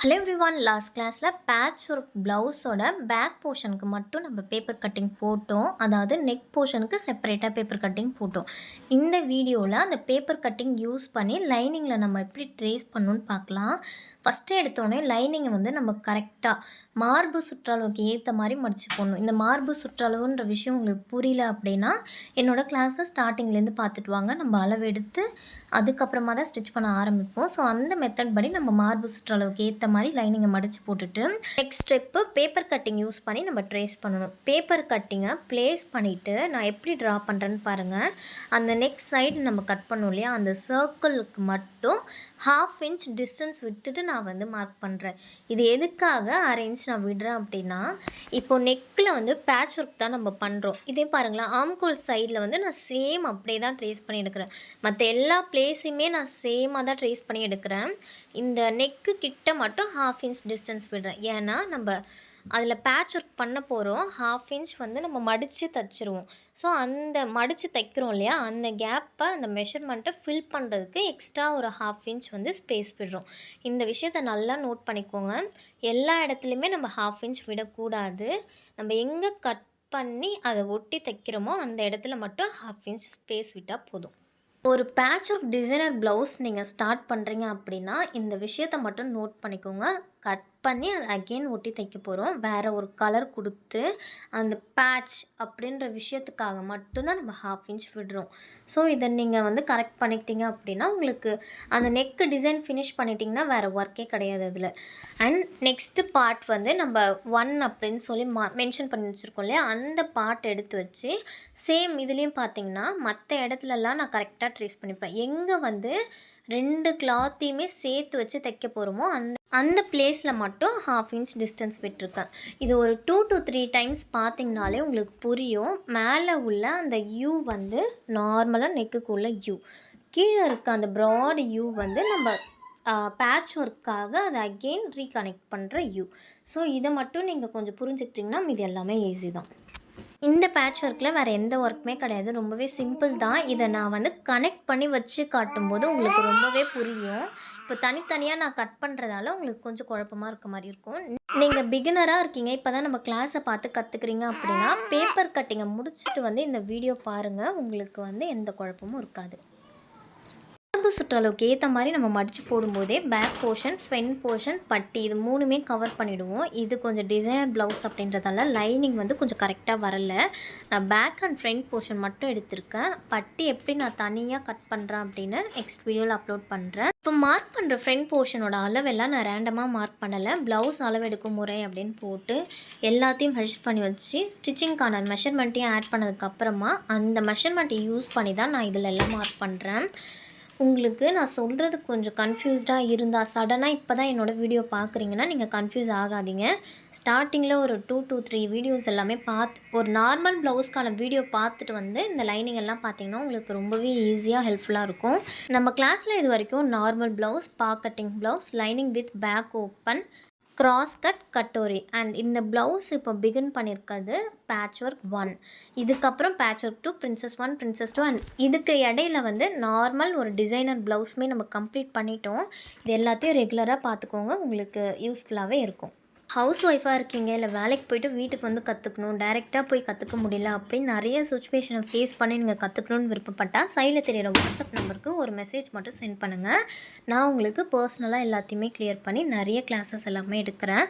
Hello everyone, last கிளாஸில் patch work ப்ளவுஸோட back போர்ஷனுக்கு மட்டும் நம்ம பேப்பர் கட்டிங் போட்டோம். அதாவது நெக் போர்ஷனுக்கு செப்பரேட்டாக பேப்பர் கட்டிங் போட்டோம். இந்த வீடியோவில் அந்த பேப்பர் கட்டிங் யூஸ் பண்ணி லைனிங்கில் நம்ம எப்படி ட்ரேஸ் பண்ணணுன்னு பார்க்கலாம். ஃபஸ்ட்டு எடுத்தோடனே லைனிங்கை வந்து நம்ம கரெக்டாக மார்பு சுற்றளவுக்கு ஏற்ற மாதிரி மடித்து போடணும். இந்த மார்பு சுற்றளவுன்ற விஷயம் உங்களுக்கு புரியல அப்படின்னா என்னோடய கிளாஸை ஸ்டார்டிங்லேருந்து பார்த்துட்டு வாங்க. நம்ம அளவு எடுத்து அதுக்கப்புறமா தான் ஸ்டிச் பண்ண ஆரம்பிப்போம். ஸோ அந்த மெத்தட் படி நம்ம மார்பு சுற்றளவுக்கு ஏற்ற மாதிரி லைனிங்கை மடித்து போட்டுட்டு next step paper cutting use பண்ணி நம்ம ட்ரேஸ் பண்ணணும். பேப்பர் கட்டிங்கை ப்ளேஸ் பண்ணிவிட்டு நான் எப்படி ட்ரா பண்ணுறேன்னு பாருங்கள். அந்த நெக்ஸ்ட் சைடு நம்ம கட் பண்ணோம் இல்லையா, அந்த சர்க்கிளுக்கு மட்டும் 1/2 இன்ச் டிஸ்டன்ஸ் விட்டுட்டு நான் வந்து மார்க் பண்ணுறேன். இது எதுக்காக 1/2 இன்ச் நான் விடுறேன் அப்படின்னா, இப்போது நெக்கில் வந்து பேட்ச் ஒர்க் தான் நம்ம பண்ணுறோம். இதே பாருங்களேன், ஆம்கோல் சைடில் வந்து நான் சேம் அப்படியே தான் ட்ரேஸ் பண்ணி எடுக்கிறேன். மற்ற எல்லா பிளேஸையுமே நான் சேமாக தான் ட்ரேஸ் பண்ணி எடுக்கிறேன். இந்த நெக்கு கிட்ட மட்டும் 1/2 இன்ச் டிஸ்டன்ஸ் விடுறேன். ஏன்னா நம்ம அதில் பேட்ச் ஒர்க் பண்ண போகிறோம். 1/2 இன்ச் வந்து நம்ம மடித்து தைச்சிருவோம். ஸோ அந்த மடித்து தைக்கிறோம் இல்லையா, அந்த கேப்பை அந்த மெஷர்மெண்ட்டை ஃபில் பண்ணுறதுக்கு எக்ஸ்ட்ரா ஒரு 1/2 இன்ச் வந்து ஸ்பேஸ் விடுறோம். இந்த விஷயத்தை நல்லா நோட் பண்ணிக்கோங்க. எல்லா இடத்துலையுமே நம்ம 1/2 இன்ச் விடக்கூடாது. நம்ம எங்கே கட் பண்ணி அதை ஒட்டி தைக்கிறோமோ அந்த இடத்துல மட்டும் 1/2 இன்ச் ஸ்பேஸ் விட்டால் போதும். ஒரு பேட்ச் ஒர்க் டிசைனர் ப்ளவுஸ் நீங்கள் ஸ்டார்ட் பண்ணுறீங்க அப்படின்னா இந்த விஷயத்தை மட்டும் நோட் பண்ணிக்கோங்க. கட் பண்ணி அதை அகெயின் ஒட்டி தைக்க போகிறோம். வேறு ஒரு கலர் கொடுத்து அந்த பேட்ச் அப்படின்ற விஷயத்துக்காக மட்டும்தான் நம்ம 1/2 இன்ச் விடுறோம். ஸோ இதை நீங்கள் வந்து கரெக்ட் பண்ணிக்கிட்டீங்க அப்படின்னா உங்களுக்கு அந்த நெக்கு டிசைன் ஃபினிஷ் பண்ணிட்டீங்கன்னா வேறு ஒர்க்கே கிடையாது அதில். அண்ட் நெக்ஸ்ட்டு பார்ட் வந்து நம்ம 1 அப்படின்னு சொல்லி மென்ஷன் பண்ணி வச்சுருக்கோம் இல்லையா, அந்த பார்ட் எடுத்து வச்சு சேம் இதுலேயும் பார்த்தீங்கன்னா மற்ற இடத்துலலாம் நான் கரெக்டாக ட்ரேஸ் பண்ணிப்பேன். எங்கே வந்து 2 கிளாத்தையுமே சேர்த்து வச்சு தைக்க போகிறோமோ அந்த பிளேஸில் மட்டும் 1/2 இன்ச் டிஸ்டன்ஸ் விட்டுருக்கேன். இது ஒரு 2 to 3 டைம்ஸ் பார்த்திங்கனாலே உங்களுக்கு புரியும். மேலே உள்ள அந்த யூ வந்து நார்மலாக நெக்குக்குள்ள யூ, கீழே இருக்க அந்த ப்ராட் யூ வந்து நம்ம பேட்ச் ஒர்க்காக அதை அகெயின் ரீகனெக்ட் பண்ணுற யூ. ஸோ இதை மட்டும் நீங்கள் கொஞ்சம் புரிஞ்சுக்கிட்டிங்கன்னா இது எல்லாமே ஈஸி தான். இந்த பேட்ச் ஒர்க்கில் வேறு எந்த ஒர்க்குமே கிடையாது. ரொம்பவே சிம்பிள் தான். இதை நான் வந்து கனெக்ட் பண்ணி வச்சு காட்டும்போது உங்களுக்கு ரொம்பவே புரியும். இப்போ தனித்தனியாக நான் கட் பண்ணுறதால உங்களுக்கு கொஞ்சம் குழப்பமாக இருக்க மாதிரி இருக்கும். நீங்கள் பிகினராக இருக்கீங்க, இப்போ தான் நம்ம கிளாஸை பார்த்து கற்றுக்குறீங்க அப்படின்னா பேப்பர் கட்டிங்கை முடிச்சுட்டு வந்து இந்த வீடியோ பாருங்கள். உங்களுக்கு வந்து எந்த குழப்பமும் இருக்காது. மார்பு சுற்றளவுக்கு ஏற்ற மாதிரி நம்ம மடித்து போடும்போதே பேக் போர்ஷன், ஃப்ரண்ட் போர்ஷன், பட்டி இது 3மே கவர் பண்ணிவிடுவோம். இது கொஞ்சம் டிசைனர் ப்ளவுஸ் அப்படின்றதால லைனிங் வந்து கொஞ்சம் கரெக்டாக வரல. நான் பேக் அண்ட் ஃப்ரண்ட் போர்ஷன் மட்டும் எடுத்திருக்கேன். பட்டி எப்படி நான் தனியாக கட் பண்ணுறேன் அப்படின்னு நெக்ஸ்ட் வீடியோவில் அப்லோட் பண்ணுறேன். இப்போ மார்க் பண்ணுற ஃப்ரண்ட் போர்ஷனோட அளவெல்லாம் நான் ரேண்டமாக மார்க் பண்ணலை. ப்ளவுஸ் அளவெடுக்கும் முறை அப்படின்னு போட்டு எல்லாத்தையும் மெஷர் பண்ணி வச்சு ஸ்டிச்சிங்க்கான மெஷர்மெண்ட்டையும் ஆட் பண்ணதுக்கப்புறமா அந்த மெஷர்மெண்ட்டை யூஸ் பண்ணி தான் நான் இதில் எல்லாம் மார்க் பண்ணுறேன். உங்களுக்கு நான் சொல்கிறது கொஞ்சம் கன்ஃபியூஸ்டாக இருந்தால் சடனாக இப்போ தான் என்னோடய வீடியோ பார்க்குறீங்கன்னா நீங்கள் கன்ஃபியூஸ் ஆகாதீங்க. ஸ்டார்டிங்கில் ஒரு 2 to 3 வீடியோஸ் எல்லாமே ஒரு நார்மல் ப்ளவுஸ்க்கான வீடியோ பார்த்துட்டு வந்து இந்த லைனிங் எல்லாம் பார்த்தீங்கன்னா உங்களுக்கு ரொம்பவே ஈஸியாக ஹெல்ப்ஃபுல்லாக இருக்கும். நம்ம கிளாஸில் இது வரைக்கும் normal blouse, pocketing blouse, lining with back open, cross cut, katori and இந்த ப்ளவுஸ் இப்போ பிகின் பண்ணியிருக்கிறது பேட்ச் ஒர்க் 1. இதுக்கப்புறம் patch work 2, princess 1, princess 2 and இதுக்கு இடையில வந்து நார்மல் ஒரு டிசைனர் ப்ளவுஸுமே நம்ம கம்ப்ளீட் பண்ணிட்டோம். இது எல்லாத்தையும் ரெகுலராக பார்த்துக்கோங்க, உங்களுக்கு யூஸ்ஃபுல்லாகவே இருக்கும். ஹவுஸ் ஒய்ஃபாக இருக்கீங்க, இல்லை வேலைக்கு போய்ட்டு வீட்டுக்கு வந்து கற்றுக்கணும், டைரெக்டாக போய் கற்றுக்க முடியல அப்படின்னு நிறைய சுச்சுவேஷனை ஃபேஸ் பண்ணி நீங்கள் கற்றுக்கணுன்னு விருப்பப்பட்டால் சைடில் தெரியிற வாட்ஸ்அப் நம்பருக்கு ஒரு மெசேஜ் மட்டும் சென்ட் பண்ணுங்கள். நான் உங்களுக்கு பர்சனலாக எல்லாத்தையுமே கிளியர் பண்ணி நிறைய கிளாஸஸ் எல்லாமே எடுக்கிறேன்.